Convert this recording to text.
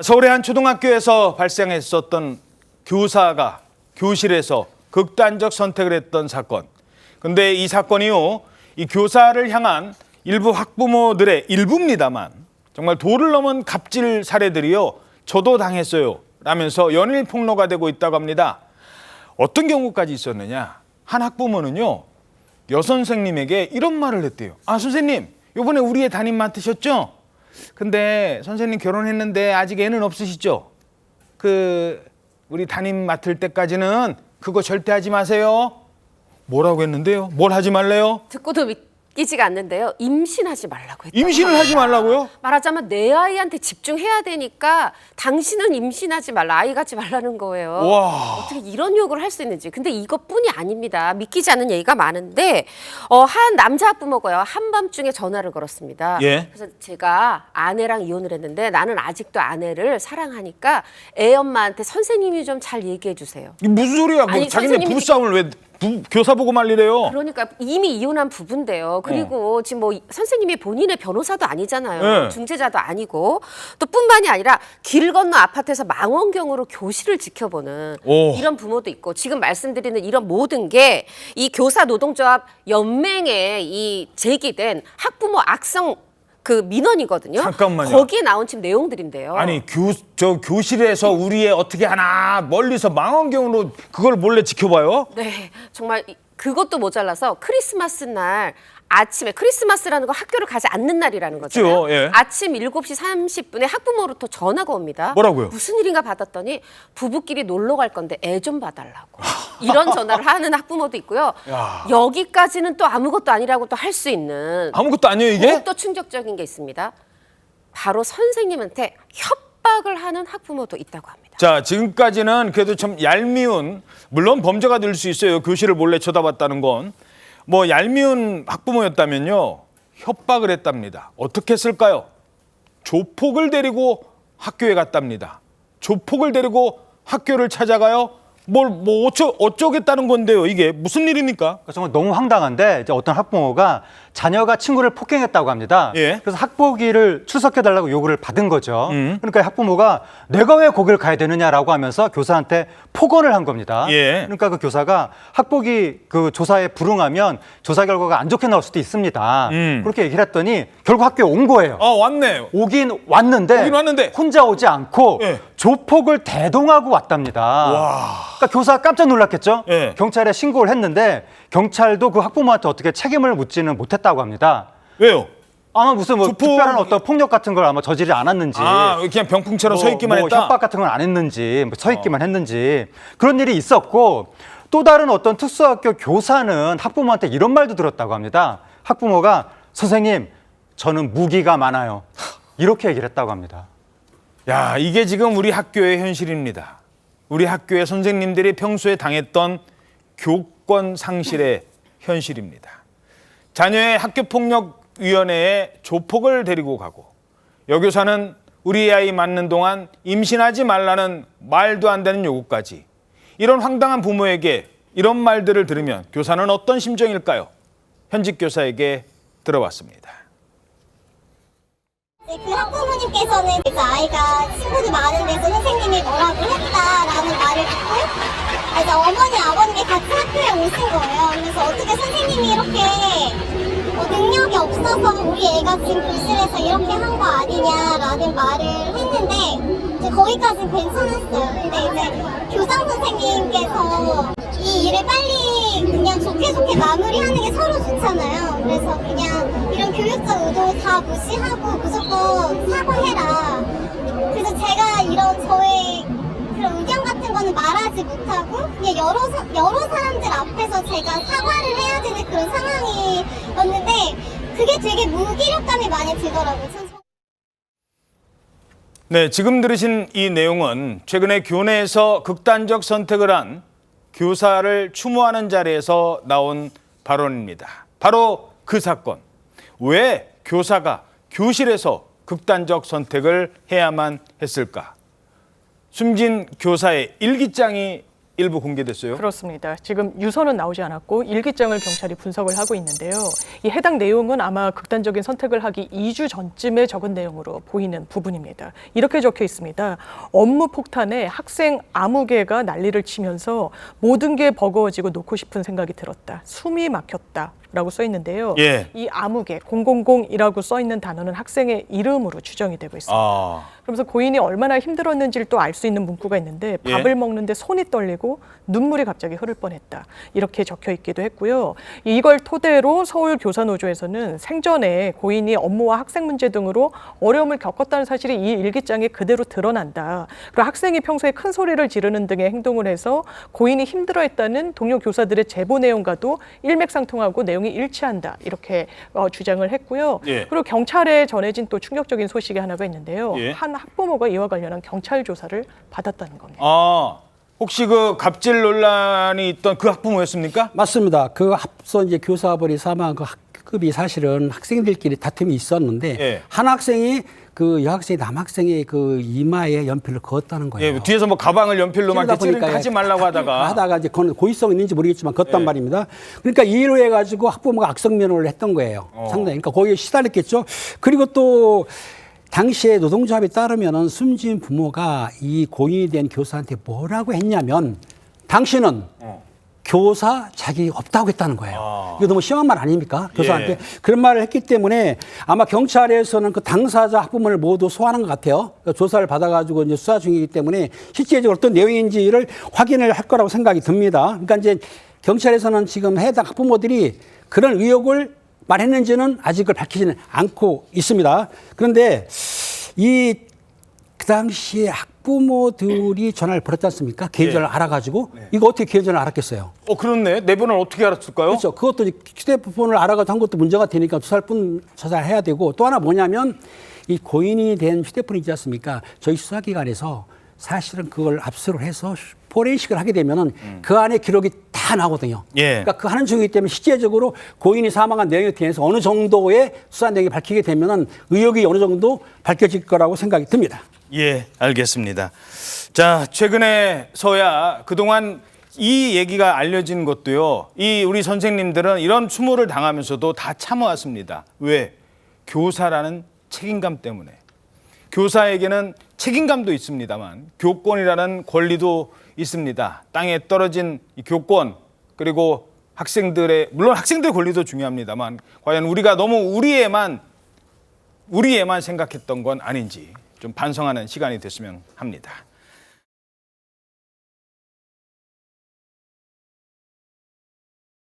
서울의 한 초등학교에서 발생했었던 교사가 교실에서 극단적 선택을 했던 사건. 근데 이 사건이요, 이 교사를 향한 일부 학부모들의 일부입니다만 정말 도를 넘은 갑질 사례들이요, 저도 당했어요 라면서 연일 폭로가 되고 있다고 합니다. 어떤 경우까지 있었느냐? 한 학부모는요, 여선생님에게 이런 말을 했대요. 아, 선생님, 이번에 우리 애 담임 맡으셨죠? 근데 선생님 결혼했는데 아직 애는 없으시죠? 우리 담임 맡을 때까지는 그거 절대 하지 마세요. 뭐라고 했는데요? 뭘 하지 말래요? 듣고도 믿기지가 않는데요. 임신하지 말라고 했다고. 임신을 하지 말라고요? 말하자면 내 아이한테 집중해야 되니까 당신은 임신하지 말라, 아이 갖지 말라는 거예요. 와. 어떻게 이런 욕을 할 수 있는지. 근데 이것뿐이 아닙니다. 믿기지 않는 얘기가 많은데 한 남자 학부모가요, 한밤중에 전화를 걸었습니다. 예. 그래서 제가 아내랑 이혼을 했는데 나는 아직도 아내를 사랑하니까 애 엄마한테 선생님이 좀 잘 얘기해 주세요. 이게 무슨 소리야? 아니, 자기네 선생님이- 부부싸움을 왜 교사 보고 말리래요? 그러니까 이미 이혼한 부부인데요. 그리고 지금 뭐 선생님이 본인의 변호사도 아니잖아요. 네. 중재자도 아니고 또 뿐만이 아니라 길 건너 아파트에서 망원경으로 교실을 지켜보는 오. 이런 부모도 있고, 지금 말씀드리는 이런 모든 게 이 교사 노동조합 연맹에 이 제기된 학부모 악성 민원이거든요. 잠깐만요. 거기에 나온 지금 내용들인데요. 아니 교실에서 우리 애 어떻게 하나 멀리서 망원경으로 그걸 몰래 지켜봐요? 네, 정말 그것도 모자라서 크리스마스 날 아침에, 크리스마스라는 건 학교를 가지 않는 날이라는 거잖아요. 그렇죠, 예. 아침 7시 30분에 학부모로부터 전화가 옵니다. 뭐라고요? 무슨 일인가 받았더니 부부끼리 놀러 갈 건데 애 좀 봐달라고. 이런 전화를 하는 학부모도 있고요. 야. 여기까지는 또 아무것도 아니라고 또 할 수 있는 아무것도 아니에요 이게? 더욱더 충격적인 게 있습니다. 바로 선생님한테 협박을 하는 학부모도 있다고 합니다. 자, 지금까지는 그래도 참 얄미운, 물론 범죄가 될 수 있어요. 교실을 몰래 쳐다봤다는 건. 뭐 얄미운 학부모였다면요, 협박을 했답니다. 어떻게 했을까요? 조폭을 데리고 학교에 갔답니다. 조폭을 데리고 학교를 찾아가요? 어쩌겠다는 건데요. 이게 무슨 일입니까? 정말 너무 황당한데, 이제 어떤 학부모가 자녀가 친구를 폭행했다고 합니다. 예. 그래서 학보기를 출석해달라고 요구를 받은 거죠. 그러니까 학부모가 내가 왜 거기를 가야 되느냐라고 하면서 교사한테 폭언을 한 겁니다. 예. 그러니까 그 교사가 학보기 그 조사에 불응하면 조사 결과가 안 좋게 나올 수도 있습니다. 그렇게 얘기를 했더니 결국 학교에 온 거예요. 아, 왔네. 오긴 왔는데 혼자 오지 않고 예. 조폭을 대동하고 왔답니다. 와. 그러니까 교사가 깜짝 놀랐겠죠. 예. 경찰에 신고를 했는데 경찰도 그 학부모한테 어떻게 책임을 묻지는 못했다고 합니다. 왜요? 아마 무슨 조폭- 특별한 어떤 폭력 같은 걸 아마 저지르지 않았는지, 아, 그냥 병풍처럼 서 있기만 했다? 협박 같은 건 안 했는지, 서 있기만 했는지 그런 일이 있었고, 또 다른 어떤 특수학교 교사는 학부모한테 이런 말도 들었다고 합니다. 학부모가 선생님, 저는 무기가 많아요. 이렇게 얘기를 했다고 합니다. 야, 이게 지금 우리 학교의 현실입니다. 우리 학교의 선생님들이 평소에 당했던 교권 상실의 현실입니다. 자녀의 학교폭력위원회에 조폭을 데리고 가고, 여교사는 우리 아이 맞는 동안 임신하지 말라는 말도 안 되는 요구까지. 이런 황당한 부모에게 이런 말들을 들으면 교사는 어떤 심정일까요? 현직 교사에게 들어봤습니다. 그 학부모님께서는 그래서 아이가 친구도 많은데서 선생님이 뭐라고 했다라는 말을 듣고, 그래서 어머니 아버님이 같이 학교에 오신 거예요. 그래서 어떻게 선생님이 이렇게 능력이 없어서 우리 애가 지금 교실에서 이렇게 한 거 아니냐라는 말을 했는데, 이제 거기까지는 괜찮았어요. 근데 이제 교장 선생님께서 이 일을 빨리 그냥 좋게 마무리하는 게 서로 좋잖아요. 그래서 그냥 이런 교육적 의도 다 무시하고 무조건 사과해라. 그래서 제가 이런 저의 그런 의견 같은 거는 말하지 못하고 그냥 여러 사람들 앞에서 제가 사과를 해야 되는 그런 상황이었는데, 그게 되게 무기력감이 많이 들더라고요. 네, 지금 들으신 이 내용은 최근에 교내에서 극단적 선택을 한 교사를 추모하는 자리에서 나온 발언입니다. 바로 그 사건. 왜 교사가 교실에서 극단적 선택을 해야만 했을까? 숨진 교사의 일기장이 일부 공개됐어요. 그렇습니다. 지금 유서는 나오지 않았고 일기장을 경찰이 분석을 하고 있는데요. 이 해당 내용은 아마 극단적인 선택을 하기 2주 전쯤에 적은 내용으로 보이는 부분입니다. 이렇게 적혀 있습니다. 업무 폭탄에 학생 아무 개가 난리를 치면서 모든 게 버거워지고 놓고 싶은 생각이 들었다. 숨이 막혔다. 라고 써 있는데요. 예. 이 아무개 000이라고 써 있는 단어는 학생의 이름으로 추정이 되고 있습니다. 그러면서 고인이 얼마나 힘들었는지를 또 알 수 있는 문구가 있는데 예. 밥을 먹는데 손이 떨리고 눈물이 갑자기 흐를 뻔했다. 이렇게 적혀 있기도 했고요. 이걸 토대로 서울교사노조에서는 생전에 고인이 업무와 학생 문제 등으로 어려움을 겪었다는 사실이 이 일기장에 그대로 드러난다. 그리고 학생이 평소에 큰 소리를 지르는 등의 행동을 해서 고인이 힘들어했다는 동료 교사들의 제보 내용과도 일맥상통하고 내용이 일치한다. 이렇게 주장을 했고요. 예. 그리고 경찰에 전해진 또 충격적인 소식이 하나가 있는데요. 예. 한 학부모가 이와 관련한 경찰 조사를 받았다는 겁니다. 혹시 그 갑질 논란이 있던 그 학부모였습니까? 맞습니다. 그 앞서 이제 교사벌이 사망한 그 학급이 사실은 학생들끼리 다툼이 있었는데 예. 한 학생이 그 여학생이 남학생의 그 이마에 연필을 그었다는 거예요. 예, 뒤에서 뭐 가방을 연필로만 찌르다 이렇게 찌르니까 보니까 하지 말라고 하다가 이제 그건 고의성이 있는지 모르겠지만 그었단 예. 말입니다. 그러니까 이로 해가지고 학부모가 악성면허를 했던 거예요. 상당히. 그러니까 거기에 시달렸겠죠. 그리고 또 당시에 노동조합에 따르면은 숨진 부모가 이 고인이 된 교사한테 뭐라고 했냐면 당신은 교사 자격이 없다고 했다는 거예요. 이거 너무 심한 말 아닙니까? 교사한테. 예. 그런 말을 했기 때문에 아마 경찰에서는 그 당사자 학부모를 모두 소환한 것 같아요. 그러니까 조사를 받아가지고 이제 수사 중이기 때문에 실제적으로 어떤 내용인지를 확인을 할 거라고 생각이 듭니다. 그러니까 이제 경찰에서는 지금 해당 학부모들이 그런 의혹을 말했는지는 아직 그걸 밝히지는 않고 있습니다. 그런데 그 당시에 학부모들이 전화를 벌였지 않습니까? 개인 전화를 알아가지고. 이거 어떻게 개인 전화를 알았겠어요? 그렇네. 내 번호를 어떻게 알았을까요? 그렇죠. 그것도 이제 휴대폰을 알아가지고 한 것도 문제가 되니까 조사를 해야 되고 또 하나 뭐냐면 이 고인이 된 휴대폰이 있지 않습니까? 저희 수사기관에서 사실은 그걸 압수를 해서 포렌식을 하게 되면은 그 안에 기록이 다 나오거든요. 예. 그러니까 그 하는 중이기 때문에 실제적으로 고인이 사망한 내용에 대해서 어느 정도의 수사 내용이 밝히게 되면은 의혹이 어느 정도 밝혀질 거라고 생각이 듭니다. 예, 알겠습니다. 자, 최근에서야 그동안 이 얘기가 알려진 것도요. 이 우리 선생님들은 이런 추모를 당하면서도 다 참아왔습니다. 왜? 교사라는 책임감 때문에. 교사에게는 책임감도 있습니다만 교권이라는 권리도 있습니다. 땅에 떨어진 이 교권 그리고 학생들의 물론 학생들의 권리도 중요합니다만 과연 우리가 너무 우리에만 생각했던 건 아닌지 좀 반성하는 시간이 됐으면 합니다.